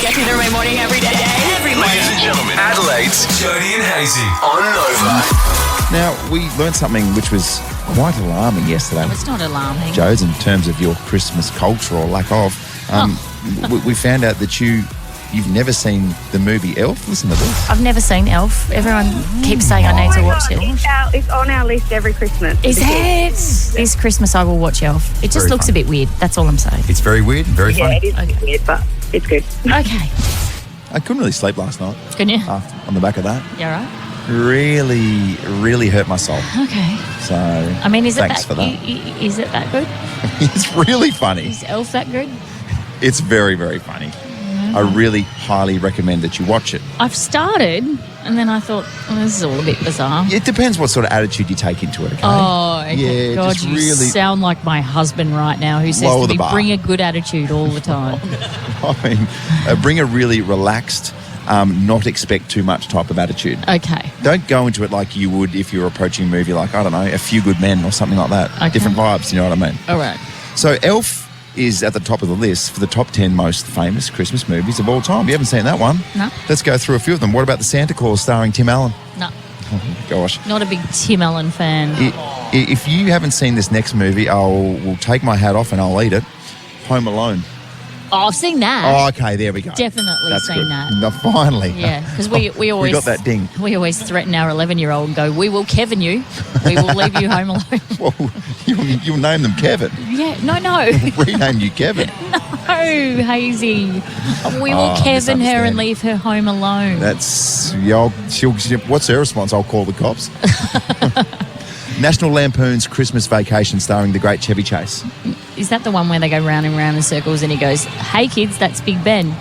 Gets me through my morning every day. Ladies and gentlemen, Adelaide's Jodie and Hazy on Nova. Now, we learned something which was quite alarming yesterday. No, it's not alarming. Jodes, in terms of your Christmas culture or lack of. We found out that you've never seen the movie Elf. Listen to this. I've never seen Elf. Everyone keeps saying I need to watch it. It's on our list every Christmas. Is it? This Christmas I will watch Elf. It just Very looks fun. a bit weird. That's all I'm saying. It's very weird and very Yeah, funny. it is a bit weird, but it's good. Okay. I couldn't really sleep last night Can you? on the back of that. You all right? Really hurt my soul. Okay. So, I mean, is thanks it for that? that. Is it that good? It's really funny. Is Elf that good? It's very, very funny. I really highly recommend that you watch it. I've started, and then I thought, this is all a bit bizarre. It depends what sort of attitude you take into it, okay? Oh, okay. Yeah, God, just you really sound like my husband right now who says lower to the me, bar. bring a good attitude all the time. I mean, bring a really relaxed, not expect too much type of attitude. Okay. Don't go into it like you would if you were approaching a movie like, I don't know, A Few Good Men or something like that. Okay. Different vibes, you know what I mean? All right. So Elf is at the top of the list for the top 10 most famous Christmas movies of all time. You haven't seen that one? No. Let's go through a few of them. What about The Santa Claus starring Tim Allen? No, Gosh. not a big Tim Allen fan. If you haven't seen this next movie, will take my hat off and I'll eat it. Home Alone. Oh, I've seen that. Oh, okay, there we go. Definitely That's seen good. that. No, finally. Yeah, because we always... We got that ding. We always threaten our 11-year-old and go, we will Kevin you. We will leave you home alone. Well, you'll name them Kevin. Yeah, no. Rename you Kevin. No, Hazy. We will Kevin her and misunderstanding. leave her home alone. That's... what's her response? I'll call the cops. National Lampoon's Christmas Vacation starring the great Chevy Chase. Is that the one where they go round and round in circles and he goes, hey kids, that's Big Ben?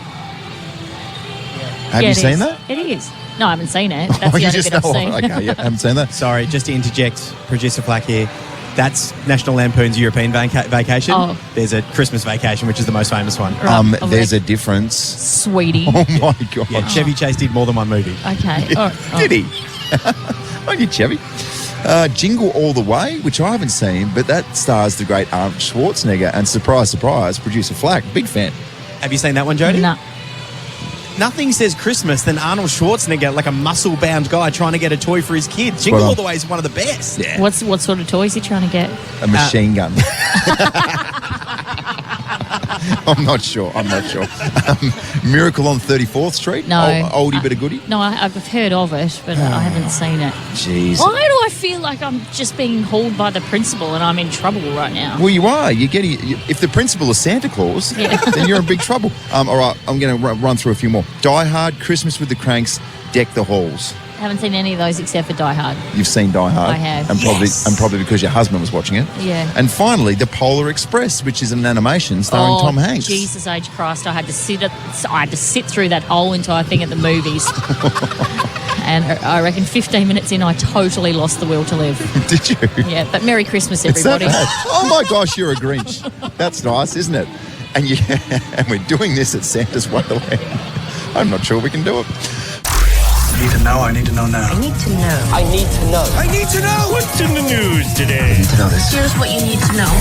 Have Yeah, you it seen is. that? It is. No, I haven't seen it. That's the you only just bit I've know. seen. Okay, yeah, haven't seen that. Sorry, just to interject, producer Flack here. That's National Lampoon's European Vacation. Oh. There's a Christmas Vacation, which is the most famous one. Right. There's a difference. Sweetie. Oh my God. Yeah, Chevy Chase did more than one movie. Okay. Did he? On you, Chevy. Jingle All the Way, which I haven't seen, but that stars the great Arnold Schwarzenegger and surprise, surprise, producer Flack, big fan. Have you seen that one, Jodie? No. Nothing says Christmas than Arnold Schwarzenegger, like a muscle-bound guy trying to get a toy for his kids. Jingle Well, All the Way is one of the best. Yeah. What sort of toys are you trying to get? A machine gun. I'm not sure. Miracle on 34th Street? No. Oldie but a goodie? No, I've heard of it, but I haven't seen it. Jeez. Why do I feel like I'm just being hauled by the principal and I'm in trouble right now? Well, you are. If the principal is Santa Claus, then you're in big trouble. All right, I'm going to run through a few more. Die Hard, Christmas with the Cranks, Deck the Halls. I haven't seen any of those except for Die Hard. You've seen Die Hard. I have. And Yes. probably because your husband was watching it. Yeah. And finally, The Polar Express, which is an animation starring Tom Hanks. Jesus H. Christ, I had to sit through that whole entire thing at the movies. And I reckon 15 minutes in, I totally lost the will to live. Did you? Yeah, but Merry Christmas, It's that everybody. bad. Oh my gosh, you're a Grinch. That's nice, isn't it? And and we're doing this at Santa's Wonderland. I'm not sure we can do it. I need to know. I need to know now. I need to know. I need to know. What's in the news today? I need to know this. Here's what you need to know.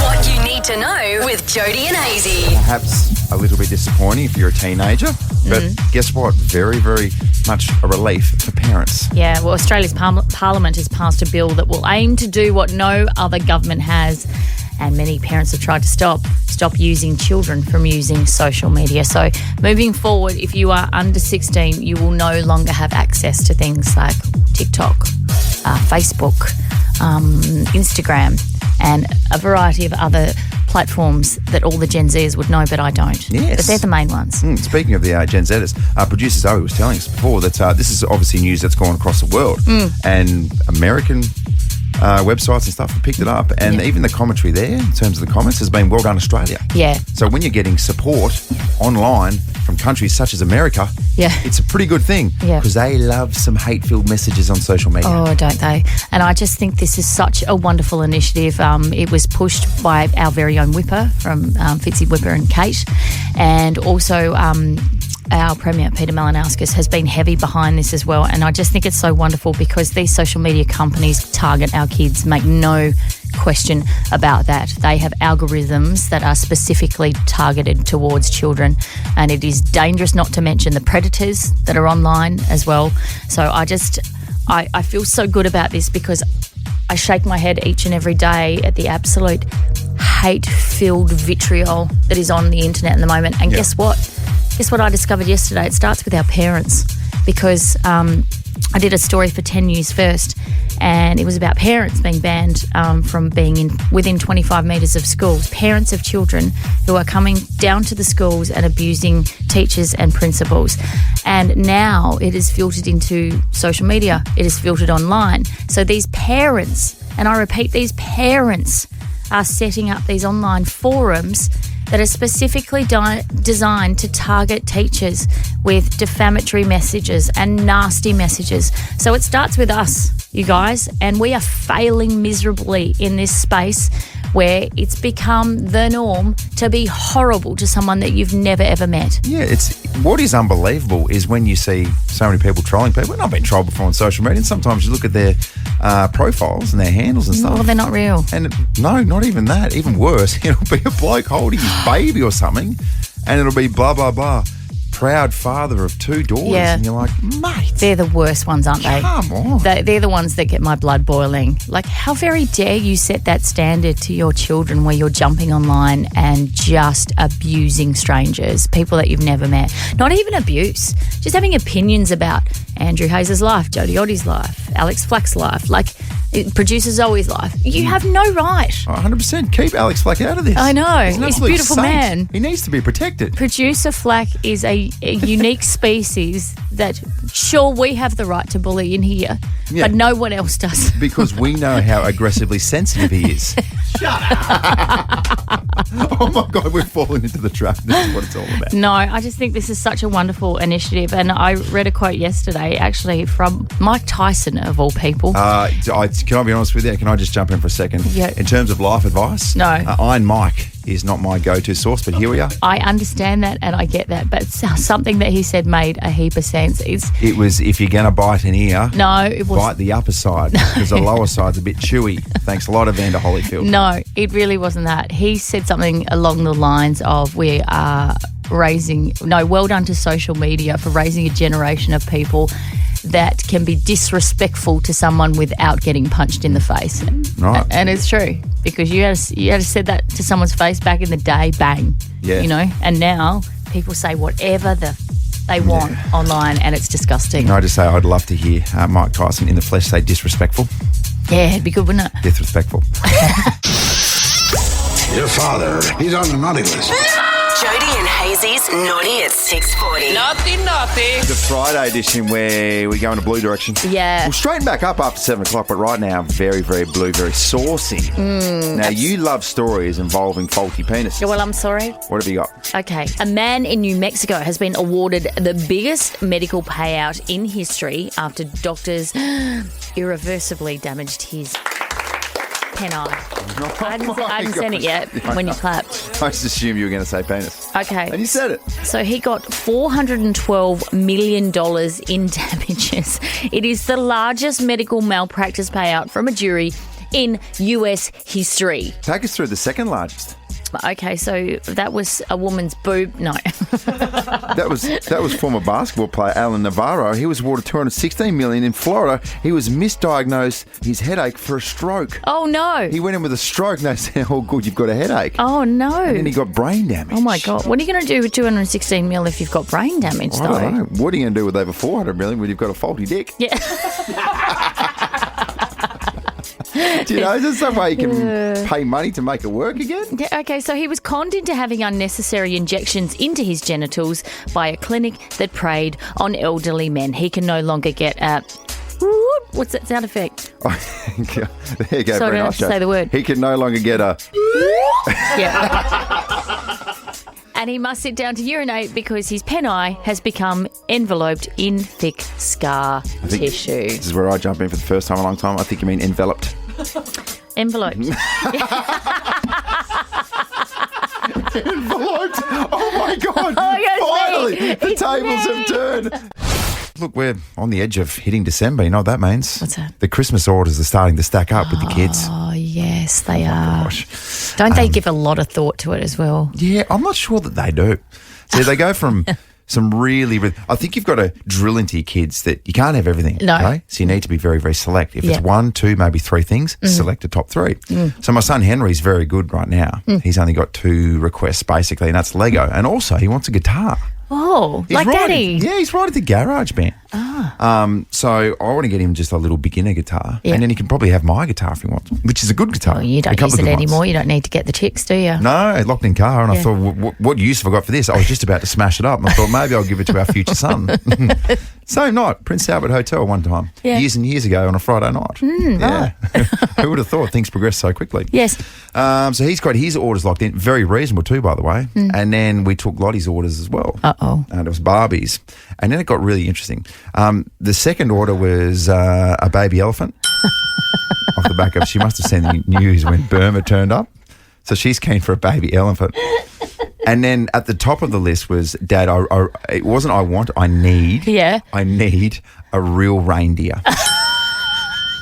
What you need to know with Jodie and Hazy. Perhaps a little bit disappointing if you're a teenager, but guess what? Very, very much a relief for parents. Yeah, well, Australia's Parliament has passed a bill that will aim to do what no other government has, and many parents have tried to stop using children from using social media. So moving forward, if you are under 16, you will no longer have access to things like TikTok, Facebook, Instagram, and a variety of other platforms that all the Gen Zers would know, but I don't. Yes. But they're the main ones. Speaking of the Gen Zers, producer Zoe was telling us before that this is obviously news that's gone across the world, and American websites and stuff have picked it up, and even the commentary there, in terms of the comments, has been well done, Australia. Yeah. So when you're getting support online from countries such as America, it's a pretty good thing, because they love some hate-filled messages on social media. Oh, don't they? And I just think this is such a wonderful initiative. It was pushed by our very own Whipper from Fitzy Whipper and Kate, and also our Premier, Peter Malinauskas, has been heavy behind this as well. And I just think it's so wonderful because these social media companies target our kids, make no question about that. They have algorithms that are specifically targeted towards children, and it is dangerous, not to mention the predators that are online as well. So I feel so good about this because I shake my head each and every day at the absolute hate-filled vitriol that is on the internet at the moment. And guess what? Guess what I discovered yesterday? It starts with our parents, because I did a story for 10 News First, and it was about parents being banned from being within 25 metres of schools. Parents of children who are coming down to the schools and abusing teachers and principals. And now it is filtered into social media. It is filtered online. So these parents, and I repeat, these parents are setting up these online forums that are specifically designed to target teachers with defamatory messages and nasty messages. So it starts with us, you guys, and we are failing miserably in this space where it's become the norm to be horrible to someone that you've never ever met. Yeah, what is unbelievable is when you see so many people trolling people. And I've been trolled before on social media, and sometimes you look at their profiles and their handles and stuff. Well, they're not real. And no, not even that. Even worse, it'll be a bloke holding his baby or something, and it'll be blah, blah, blah. Proud father of 2 daughters. Yeah. And you're like, mate. They're the worst ones, aren't they? Come on. They're the ones that get my blood boiling. Like, how very dare you set that standard to your children where you're jumping online and just abusing strangers, people that you've never met. Not even abuse, just having opinions about Andrew Hayes' life, Jodie Oddie's life, Alex Flack's life, like producer Zoe's life. You have no right. 100%. Keep Alex Flack out of this. I know. He's an He's a absolute beautiful saint. man. He needs to be protected. Producer Flack is a unique species that, sure, we have the right to bully in here, Yeah. but no one else does. Because we know how aggressively sensitive he is. Shut up. Oh, my God, we're falling into the trap. This is what it's all about. No, I just think this is such a wonderful initiative. And I read a quote yesterday, actually, from Mike Tyson, of all people. Can I be honest with you? Can I just jump in for a second? Yeah. In terms of life advice, No. Iron Mike is not my go-to source, but here we are. I understand that and I get that, but something that he said made a heap of sense. It was, if you're going to bite an ear, No, it was bite the upper side, because the lower side's a bit chewy. Thanks a lot, Evander Holyfield. No, it really wasn't that. He said something along the lines of, we are well done to social media for raising a generation of people that can be disrespectful to someone without getting punched in the face. Right. And it's true, because you had to said that to someone's face back in the day, bang. Yeah. You know, and now people say whatever they want online, and it's disgusting. Can I just say, I'd love to hear Mike Tyson in the flesh say disrespectful. Yeah, it'd be good, wouldn't it? Disrespectful. Your father, he's on the naughty list. Jodie and Hazy's Naughty at 6:40. The Friday edition where we go in a blue direction. Yeah. We'll straighten back up after 7 o'clock, but right now, very, very blue, very saucy. Now, you love stories involving faulty penises. Yeah, well, I'm sorry. What have you got? Okay. A man in New Mexico has been awarded the biggest medical payout in history after doctors irreversibly damaged his peni. I hadn't seen it yet when you clapped. I just assumed you were going to say penis. Okay. And you said it. So he got $412 million in damages. It is the largest medical malpractice payout from a jury in US history. Take us through the second largest. Okay, so that was a woman's boob. No. That was former basketball player Alan Navarro. He was awarded $216 million in Florida. He was misdiagnosed his headache for a stroke. Oh, no. He went in with a stroke and they said, oh, good, you've got a headache. Oh, no. And then he got brain damage. Oh, my God. What are you going to do with $216 million if you've got brain damage, I though? don't know. What are you going to do with over $400 million when you've got a faulty dick? Yeah. Do you know, is there some way you can pay money to make it work again? Yeah, okay, so he was conned into having unnecessary injections into his genitals by a clinic that preyed on elderly men. He can no longer get what's that sound effect? There you go. Sorry, very I have nice, to Joe. say the word. He can no longer get a... Yeah. And he must sit down to urinate because his peni has become enveloped in thick scar tissue. This is where I jump in for the first time in a long time. I think you mean enveloped. Enveloped. Enveloped? Oh, my God. Oh, yes, Finally, me. the tables have turned. look, we're on the edge of hitting December. You know what that means? What's that? The Christmas orders are starting to stack up with the kids. Oh, yes, they are. Gosh. Don't they give a lot of thought to it as well? Yeah, I'm not sure that they do. So they go from some really, I think you've got to drill into your kids that you can't have everything. No. Okay? So you need to be very, very select. If Yeah. it's 1, 2, maybe 3 things, select the top 3. So my son Henry's very good right now. He's only got 2 requests basically, and that's Lego. And also he wants a guitar. Oh, He's like right Daddy. Yeah, he's right at the garage band. So I want to get him just a little beginner guitar, Yeah. and then he can probably have my guitar if he wants, which is a good guitar. Well, you don't A couple use of it good ones. anymore. You don't need to get the chicks, do you? No, locked in car, and I Yeah. thought, what use have I got for this? I was just about to smash it up, and I thought maybe I'll give it to our future son. Same night, Prince Albert Hotel one time, Yeah. years and years ago on a Friday night. Yeah. Who would have thought things progressed so quickly? Yes. So he's got his orders locked in, very reasonable too, by the way. And then we took Lottie's orders as well. Uh-oh. And it was Barbie's. And then it got really interesting. The second order was a baby elephant. Off the back of, she must have seen the news when Burma turned up. So she's keen for a baby elephant. And then at the top of the list was, Dad, it wasn't I want, I need. Yeah. I need a real reindeer.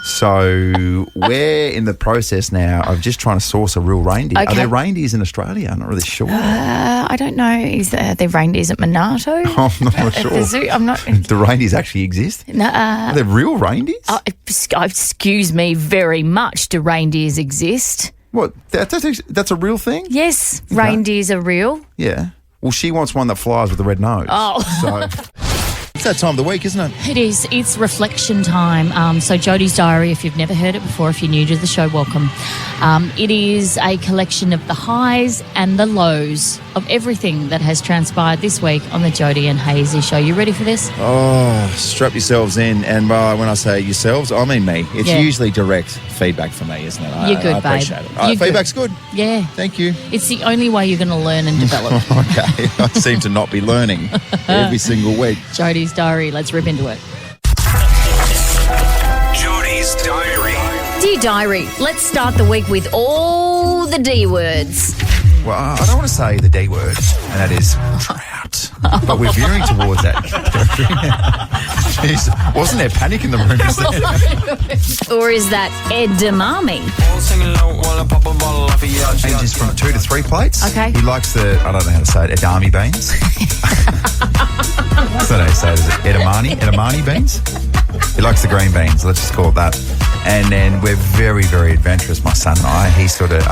So we're in the process now of just trying to source a real reindeer. Okay. Are there reindeers in Australia? I'm not really sure. I don't know. Is there reindeers at Monato? I'm not At sure. the zoo? I'm not. Do reindeers actually exist? No, Are there real reindeers? excuse me very much. Do reindeers exist? What? That's a real thing? Yes, reindeers are real. Yeah. Well, she wants one that flies with a red nose. Oh. So it's that time of the week, isn't it? It is. It's reflection time. So Jodie's Diary, if you've never heard it before, if you're new to the show, welcome. It is a collection of the highs and the lows of everything that has transpired this week on the Jodie and Hazy show. You ready for this? Oh, strap yourselves in. And when I say yourselves, I mean me. It's Yeah. usually direct feedback for me, isn't it? You're good, I babe. appreciate it. You're Feedback's good. Yeah. Thank you. It's the only way you're going to learn and develop. Okay. I seem to not be learning every single week. Jodie's Diary. Let's rip into it. Jodie's Diary. Dear Diary, let's start the week with all the D words. Well, I don't want to say the D word, and that is drought. But we're veering towards that. Jeez, wasn't there panic in the room? Or is that edamame? Ranges from 2 to 3 plates. Okay. He likes the, I don't know how to say it, edamame beans. I don't know how to say it. Is it edamame beans? He likes the green beans. Let's just call it that. And then we're very, very adventurous, my son and I. He sort of,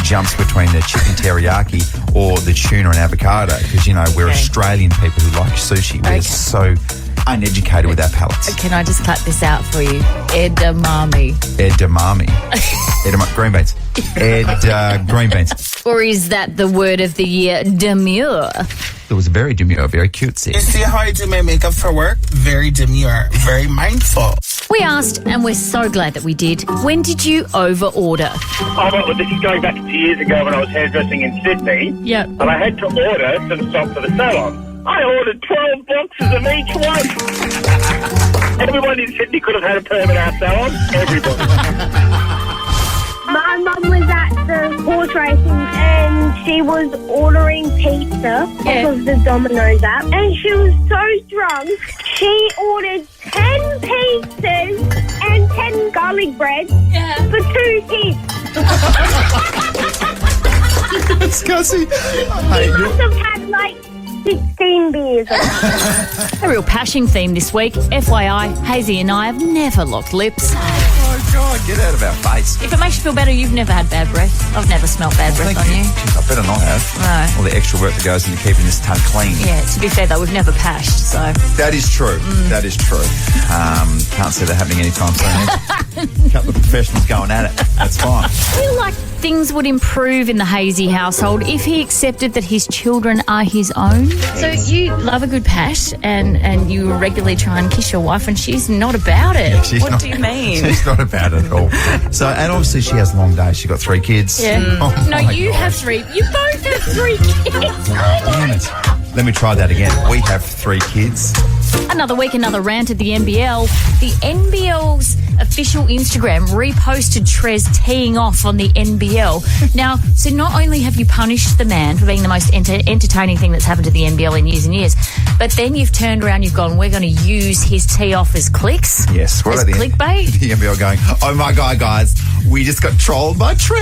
jumps between the chicken teriyaki or the tuna and avocado because, we're Australian people who like sushi. We're so uneducated with our palates. Can I just cut this out for you? Edamame. Edamame. Green beans. Green beans. Or is that the word of the year, demure? It was very demure, very cutesy. You see how I do my makeup for work? Very demure, very mindful. We asked, and we're so glad that we did, when did you over-order? Oh, well, this is going back 2 years ago when I was hairdressing in Sydney. Yep. And I had to order some stock for the salon. I ordered 12 boxes of each one. Everyone in Sydney could have had a perm in our salon. Everybody. My mum was at the horse racing and she was ordering pizza off of the Domino's app. And she was so drunk, she ordered 10 pizzas and 10 garlic breads for 2 kids. Disgusting. She must have had like 16 beers. A real passion theme this week. FYI, Hazy and I have never locked lips. Oh, God, get out of our face. If it makes you feel better, you've never had bad breath. I've never smelled bad breath Thank on you. I better not have. No. All the extra work that goes into keeping this tongue clean. Yeah, to be fair though, we've never pashed, so. That is true. That is true. Can't see that happening anytime soon. A couple of professionals going at it. That's fine. I feel like things would improve in the Hazy household if he accepted that his children are his own. So you love a good pash and you regularly try and kiss your wife and she's not about it. What do you mean? She's not about it at all. So, and obviously she has long days. She's got 3 kids. Yeah. Oh No, my you God. have 3. You both have 3 kids. Damn it. Let me try that again. We have 3 kids. Another week, another rant at the NBL. The NBL's official Instagram reposted Trez teeing off on the NBL. Now, so not only have you punished the man for being the most entertaining thing that's happened to the NBL in years and years, but then you've turned around, you've gone, we're going to use his tee off as clicks. Yes. As clickbait. The NBL going, oh my God, guys, we just got trolled by Trez.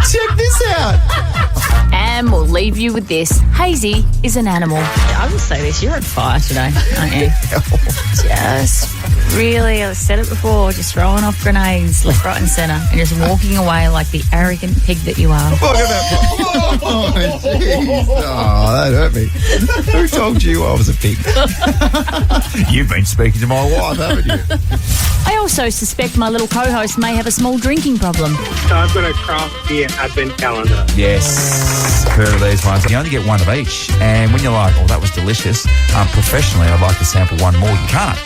Check this out. And we'll leave you with this. Hazy is an animal. I'll just say this, you're on fire today, aren't you? Just really, I've said it before, just throwing off grenades left, right and centre and just walking away like the arrogant pig that you are. Look at that. Oh, jeez. Oh, that hurt me. Who told you I was a pig? You've been speaking to my wife, haven't you? I also suspect my little co-host may have a small drinking problem. So I've got a craft beer advent calendar. Yes. Heard of these ones. You only get one of each. And when you're like, oh, that was delicious, professionally, I'd like to sample one more. You can't.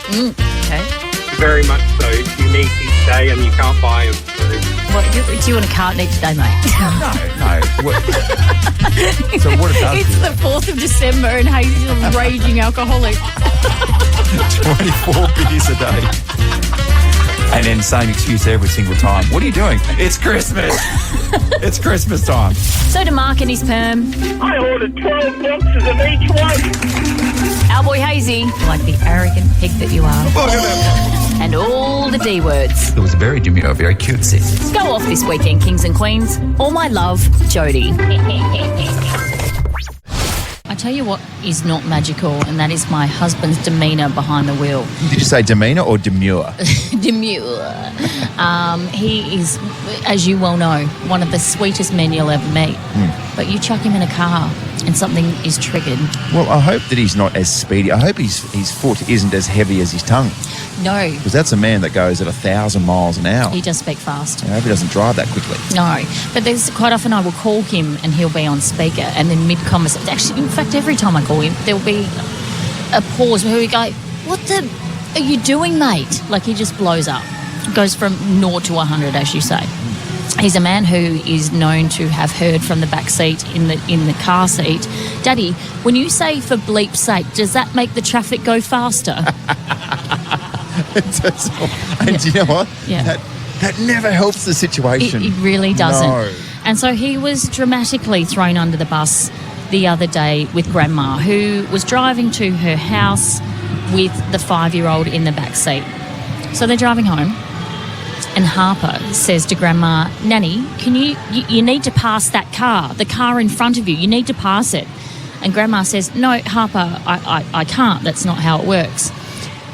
Okay. Very much so. Unique each day and you can't buy them. What, do you want a carton each day, mate? No. So what it does It's the 4th of December and Hazy's a raging alcoholic. 24 beers a day. And then same excuse every single time. What are you doing? It's Christmas. It's Christmas time. So to Mark and his perm. I ordered 12 boxes of each one. Our boy Hazy, like the arrogant pig that you are. Look at that. And all the D words. It was very demure, very cutesy. Go off this weekend, kings and queens. All my love, Jodie. I tell you what is not magical, and that is my husband's demeanour behind the wheel. Did you say demeanour or demure? Demure. He is, as you well know, one of the sweetest men you'll ever meet. But you chuck him in a car and something is triggered. Well, I hope that he's not as speedy. I hope his foot isn't as heavy as his tongue. No. Because that's a man that goes at 1,000 miles an hour. He does speak fast. I hope he doesn't drive that quickly. No. But there's quite often I will call him and he'll be on speaker and then mid-conversation. Actually, in fact, every time I call him, there'll be a pause where we go, what the are you doing, mate? Like he just blows up. Goes from 0 to 100, as you say. He's a man who is known to have heard from the back seat in the car seat, Daddy, when you say for bleep's sake, does that make the traffic go faster? And do you know what? Yeah. That never helps the situation. It really doesn't. No. And so he was dramatically thrown under the bus the other day with Grandma, who was driving to her house with the 5-year-old in the back seat. So they're driving home. And Harper says to Grandma, Nanny, can you need to pass that car, the car in front of you. You need to pass it. And Grandma says, no, Harper, I can't. That's not how it works.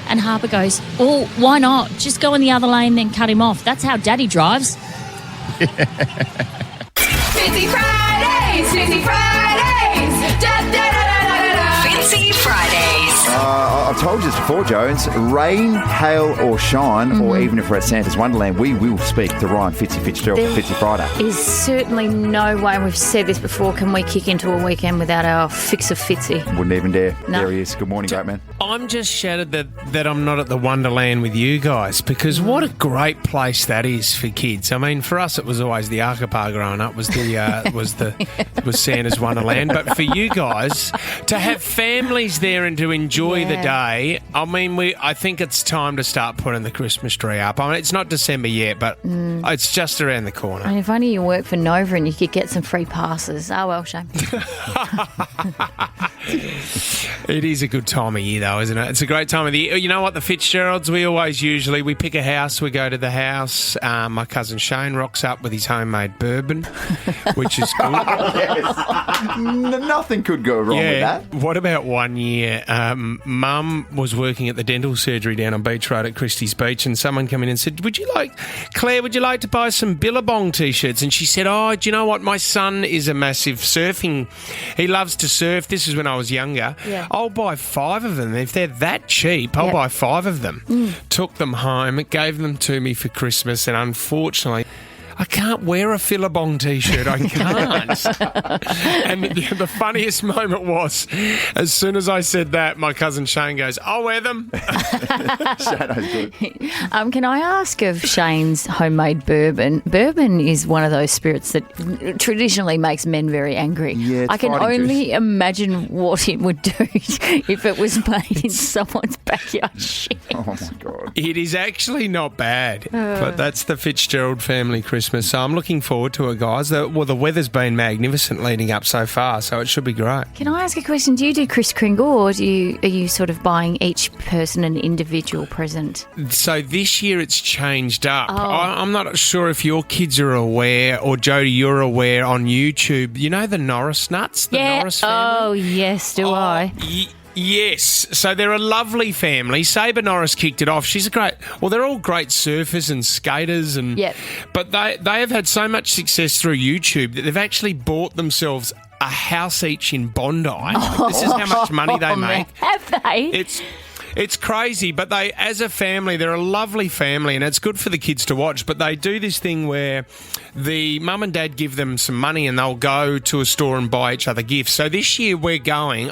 And Harper goes, oh, why not? Just go in the other lane, then cut him off. That's how Daddy drives. Fitzy Fridays! Fitzy Fridays! Da, da, da, da, da, da. Fitzy Fridays. I've told you this before, Jones. Rain, hail or shine, or even if we're at Santa's Wonderland, we will speak to Ryan Fitzy Fitzgerald for Fitzy Friday. Is certainly no way, and we've said this before, can we kick into a weekend without our fix of Fitzy? Wouldn't even dare. No. There he is. Good morning, great man. I'm just shattered that I'm not at the Wonderland with you guys, because what a great place that is for kids. I mean, for us it was always the Arkapar growing up was was Santa's Wonderland, but for you guys to have families there and to enjoy the day, I mean, I think it's time to start putting the Christmas tree up. I mean, it's not December yet, but it's just around the corner. And if only you work for Nova and you could get some free passes. Oh, well, shame. It is a good time of year, though, isn't it? It's a great time of the year. You know what, the Fitzgeralds, we pick a house, we go to the house. My cousin Shane rocks up with his homemade bourbon, which is good. Nothing could go wrong with that. What about one year, Mum was working at the dental surgery down on Beach Road at Christie's Beach, and someone came in and said, Claire, would you like to buy some Billabong T-shirts? And she said, oh, do you know what? My son is a massive surfing. He loves to surf. This is when I was younger. Yeah. I'll buy 5 of them. If they're that cheap, I'll buy 5 of them. Took them home, gave them to me for Christmas, and unfortunately, I can't wear a Fillabong T-shirt. I can't. And the funniest moment was, as soon as I said that, my cousin Shane goes, I'll wear them. Shano's good. Can I ask of Shane's homemade bourbon? Bourbon is one of those spirits that traditionally makes men very angry. Yeah, it's I can fighting only juice. imagine what it would do if it was made in someone's backyard shed. Oh, my God. It is actually not bad, but that's the Fitzgerald family Christmas. So I'm looking forward to it, guys. The weather's been magnificent leading up so far, so it should be great. Can I ask a question? Do you do Kris Kringle, or are you sort of buying each person an individual present? So this year it's changed up. I'm not sure if your kids are aware, or Jodie, you're aware on YouTube. You know the Norris nuts? The Norris family? Oh, yes, do I? Yes. So they're a lovely family. Sabre Norris kicked it off. She's a great... Well, they're all great surfers and skaters. But they have had so much success through YouTube that they've actually bought themselves a house each in Bondi. This is how much money they make. Have they? It's crazy, but they, as a family, they're a lovely family, and it's good for the kids to watch. But they do this thing where the mum and dad give them some money and they'll go to a store and buy each other gifts. So this year we're doing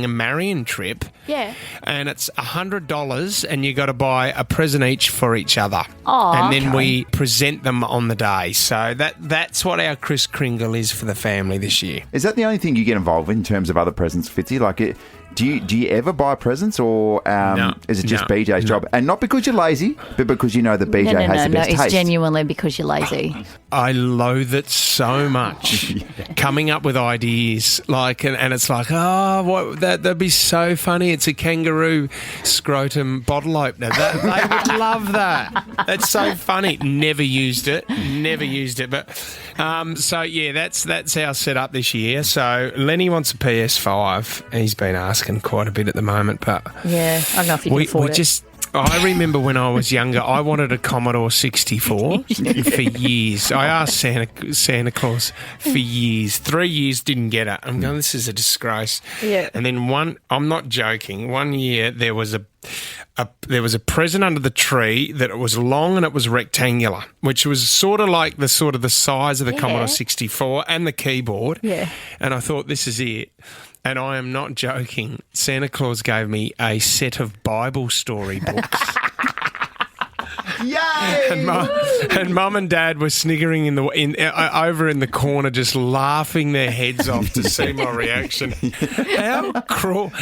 a Marion trip. Yeah. And it's $100 and you got to buy a present each for each other. Oh, and then we present them on the day. So that's what our Kris Kringle is for the family this year. Is that the only thing you get involved in terms of other presents, Fitzy? Like, do you ever buy presents, or is it just BJ's job? And not because you're lazy, but because you know that BJ has the best taste. No, it's genuinely because you're lazy. I loathe it so much. Coming up with ideas, and it's like, that'd be so funny. It's a kangaroo scrotum bottle opener. They would love that. That's so funny. Never used it. But that's our setup this year. So Lenny wants a PS5. He's been asking quite a bit at the moment, but yeah, I don't know if you can afford it. I remember when I was younger, I wanted a Commodore 64 for years. I asked Santa Claus for years. 3 years, didn't get it. I'm going, this is a disgrace. Yeah. And then I'm not joking, one year there was a present under the tree that it was long and it was rectangular, which was sort of like the size of the Commodore 64 and the keyboard. Yeah. And I thought, this is it. And I am not joking. Santa Claus gave me a set of Bible story books. Yay! And Mum and Dad were sniggering over in the corner, just laughing their heads off to see my reaction. How cruel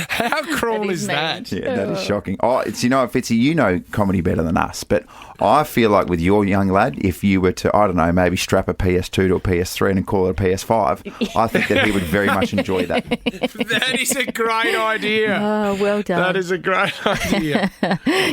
is that? Yeah, that is shocking. Oh, Fitzy, you know comedy better than us, but I feel like with your young lad, if you were to, I don't know, maybe strap a PS2 to a PS3 and call it a PS5, I think that he would very much enjoy that. That is a great idea. Oh, well done. That is a great idea.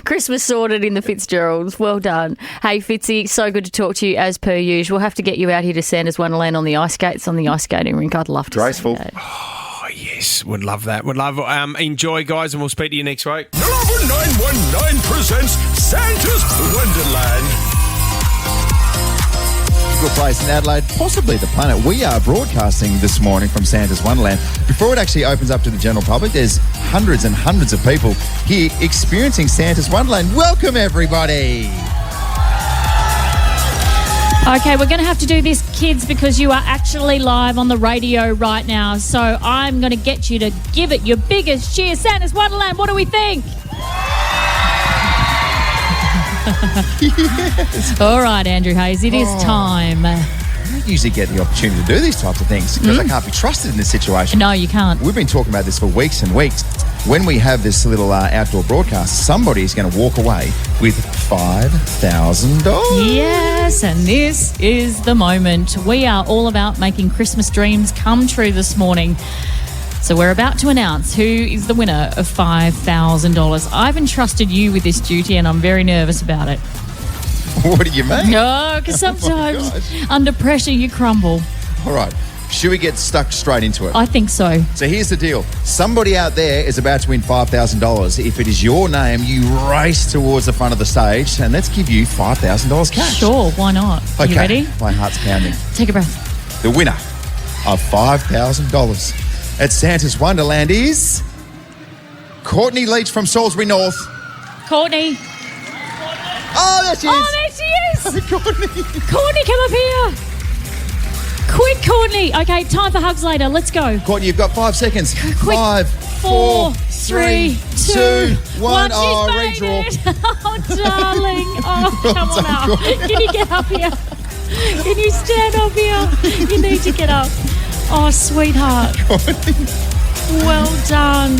Christmas sorted in the Fitzgeralds. Well done. Hey, Fitzy, so good to talk to you as per usual. We'll have to get you out here to Santa's Wonderland on the ice skates, on the ice skating rink. I'd love to Graceful. see that. Oh, yes. Would love that. Would love enjoy, guys, and we'll speak to you next week. Number 919 presents Santa's Wonderland. Good place in Adelaide, possibly the planet. We are broadcasting this morning from Santa's Wonderland. Before it actually opens up to the general public, there's hundreds and hundreds of people here experiencing Santa's Wonderland. Welcome, everybody. Okay, we're going to have to do this, kids, because you are actually live on the radio right now. So I'm going to get you to give it your biggest cheer. Santa's Wonderland, what do we think? Yes. All right, Andrew Hayes, it is time. I don't usually get the opportunity to do these types of things because I can't be trusted in this situation. No, you can't. We've been talking about this for weeks and weeks. When we have this little outdoor broadcast, somebody is going to walk away with $5,000. Yes, and this is the moment. We are all about making Christmas dreams come true this morning. So we're about to announce who is the winner of $5,000. I've entrusted you with this duty and I'm very nervous about it. What do you mean? No, because sometimes under pressure you crumble. All right. Should we get stuck straight into it? I think so. So here's the deal. Somebody out there is about to win $5,000. If it is your name, you race towards the front of the stage and let's give you $5,000 cash. Sure, why not? Okay. You ready? My heart's pounding. Take a breath. The winner of $5,000 at Santa's Wonderland is Courtney Leach from Salisbury North. Courtney. Oh, there she is. Oh, there she is. Courtney, come up here. Quick, Courtney. Okay, time for hugs later. Let's go. Courtney, you've got 5 seconds. Quick. 5, 4, 3, 2, 1. Oh, She's made redraw. it. Oh, darling. Oh, come on now. Can you get up here? Can you stand up here? You need to get up. Oh, sweetheart. Well done.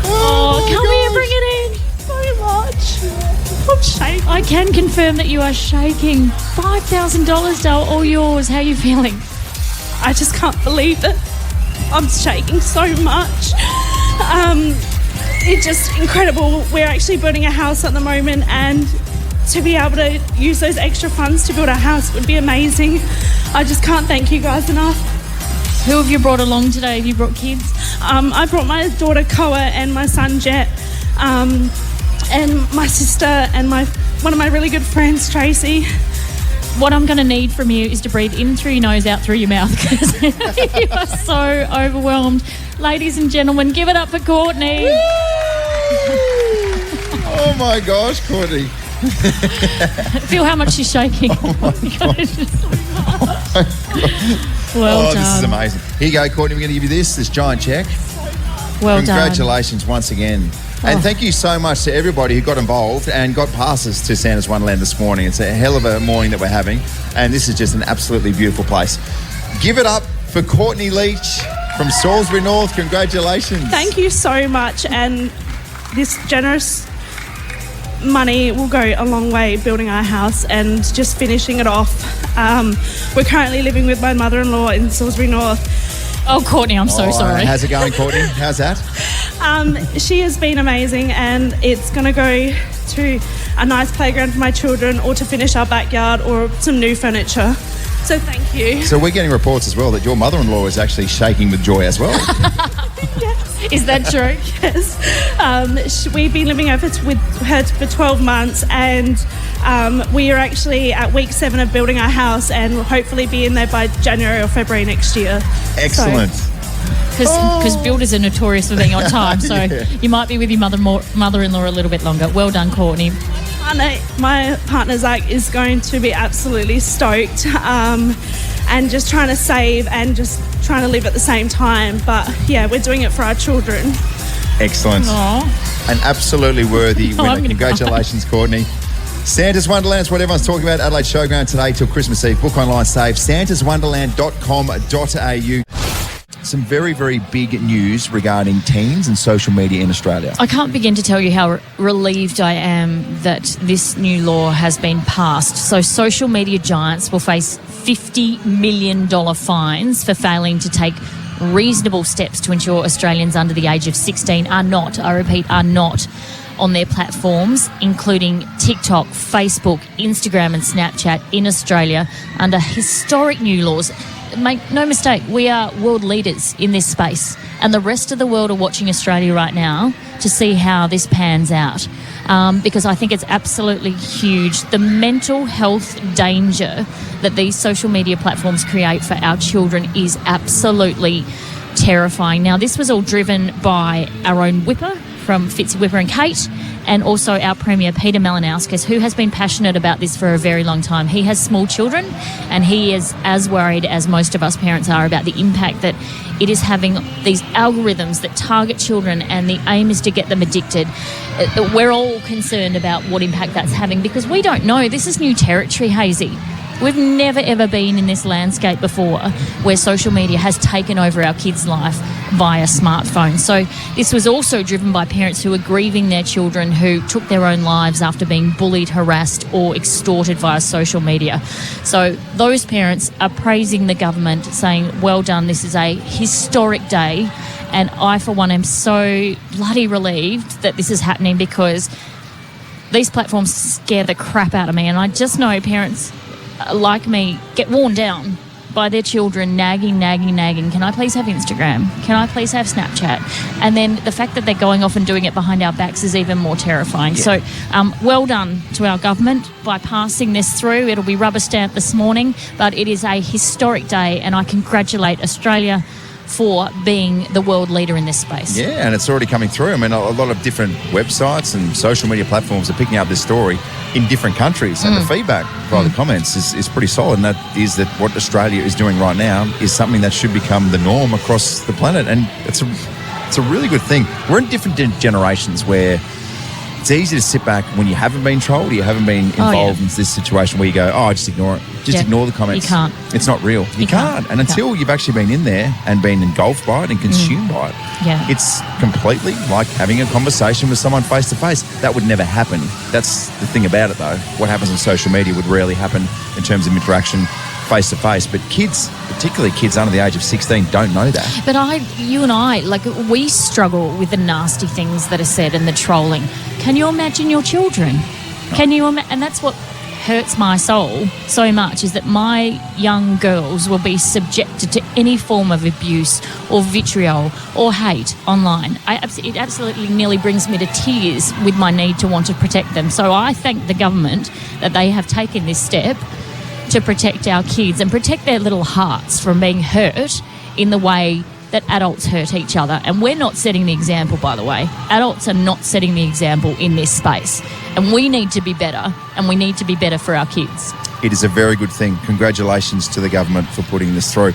Oh, come here, bring it in. So much. I'm shaking. I can confirm that you are shaking. $5,000, Dale, all yours. How are you feeling? I just can't believe it. I'm shaking so much. It's just incredible. We're actually building a house at the moment, and to be able to use those extra funds to build a house would be amazing. I just can't thank you guys enough. Who have you brought along today? Have you brought kids? I brought my daughter Koa and my son Jet, and my sister and one of my really good friends, Tracy. What I'm going to need from you is to breathe in through your nose, out through your mouth, because you are so overwhelmed. Ladies and gentlemen, give it up for Courtney. Oh my gosh, Courtney. Feel how much she's shaking. Oh my gosh. Well done. This is amazing. Here you go, Courtney. We're going to give you this giant check. Well Congratulations once again. And thank you so much to everybody who got involved and got passes to Santa's Wonderland this morning. It's a hell of a morning that we're having, and this is just an absolutely beautiful place. Give it up for Courtney Leach from Salisbury North. Congratulations. Thank you so much, and this generous money will go a long way building our house and just finishing it off. We're currently living with my mother-in-law in Salisbury North. Oh, Courtney, I'm so sorry. How's it going, Courtney? How's that? She has been amazing, and it's going to go to a nice playground for my children, or to finish our backyard, or some new furniture. So thank you. So we're getting reports as well that your mother-in-law is actually shaking with joy as well. Is that true? Yes. We've been living with her for 12 months, and we are actually at week 7 of building our house, and will hopefully be in there by January or February next year. Excellent. Because builders are notorious for being on time, so you might be with your mother-in-law a little bit longer. Well done, Courtney. My partner Zach is going to be absolutely stoked, and just trying to save and just trying to live at the same time. But yeah, we're doing it for our children. Excellent. Aww. An absolutely worthy winner. I'm Congratulations, Courtney. Santa's Wonderland is what everyone's talking about. Adelaide Showground today till Christmas Eve. Book online, save. santaswonderland.com.au. Some very, very big news regarding teens and social media in Australia. I can't begin to tell you how relieved I am that this new law has been passed. So social media giants will face $50 million fines for failing to take reasonable steps to ensure Australians under the age of 16 are not on their platforms, including TikTok, Facebook, Instagram and Snapchat in Australia under historic new laws. Make no mistake, we are world leaders in this space, and the rest of the world are watching Australia right now to see how this pans out, because I think it's absolutely huge. The mental health danger that these social media platforms create for our children is absolutely terrifying. Now, this was all driven by our own Whipper from Fitzy Whipper and Kate, and also our Premier Peter Malinauskas, who has been passionate about this for a very long time. He has small children, and he is as worried as most of us parents are about the impact that it is having, these algorithms that target children, and the aim is to get them addicted. We're all concerned about what impact that's having, because we don't know. This is new territory, Hazy. We've never, ever been in this landscape before where social media has taken over our kids' life via smartphones. So this was also driven by parents who are grieving their children who took their own lives after being bullied, harassed or extorted via social media. So those parents are praising the government, saying, well done, this is a historic day. And I, for one, am so bloody relieved that this is happening, because these platforms scare the crap out of me. And I just know parents like me get worn down by their children nagging. Can I please have Instagram? Can I please have Snapchat? And then the fact that they're going off and doing it behind our backs is even more terrifying. Yeah. So well done to our government by passing this through. It'll be rubber stamped this morning, but it is a historic day, and I congratulate Australia for being the world leader in this space. Yeah, and it's already coming through. I mean, a lot of different websites and social media platforms are picking up this story in different countries, and the feedback via the comments is pretty solid, and that is that what Australia is doing right now is something that should become the norm across the planet, and it's a really good thing. We're in different generations where it's easy to sit back when you haven't been trolled, you haven't been involved in this situation where you go, just ignore it. Just ignore the comments. You can't. It's not real. You can't. And until you've actually been in there and been engulfed by it and consumed by it, it's completely like having a conversation with someone face to face. That would never happen. That's the thing about it, though. What happens on social media would rarely happen in terms of interaction face to face. But kids, particularly kids under the age of 16, don't know that. But you and I, we struggle with the nasty things that are said and the trolling. Can you imagine your children? Can you? And that's what hurts my soul so much, is that my young girls will be subjected to any form of abuse or vitriol or hate online. It absolutely nearly brings me to tears with my need to want to protect them. So I thank the government that they have taken this step to protect our kids and protect their little hearts from being hurt in the way that adults hurt each other. And we're not setting the example, by the way. Adults are not setting the example in this space. And we need to be better, and we need to be better for our kids. It is a very good thing. Congratulations to the government for putting this through.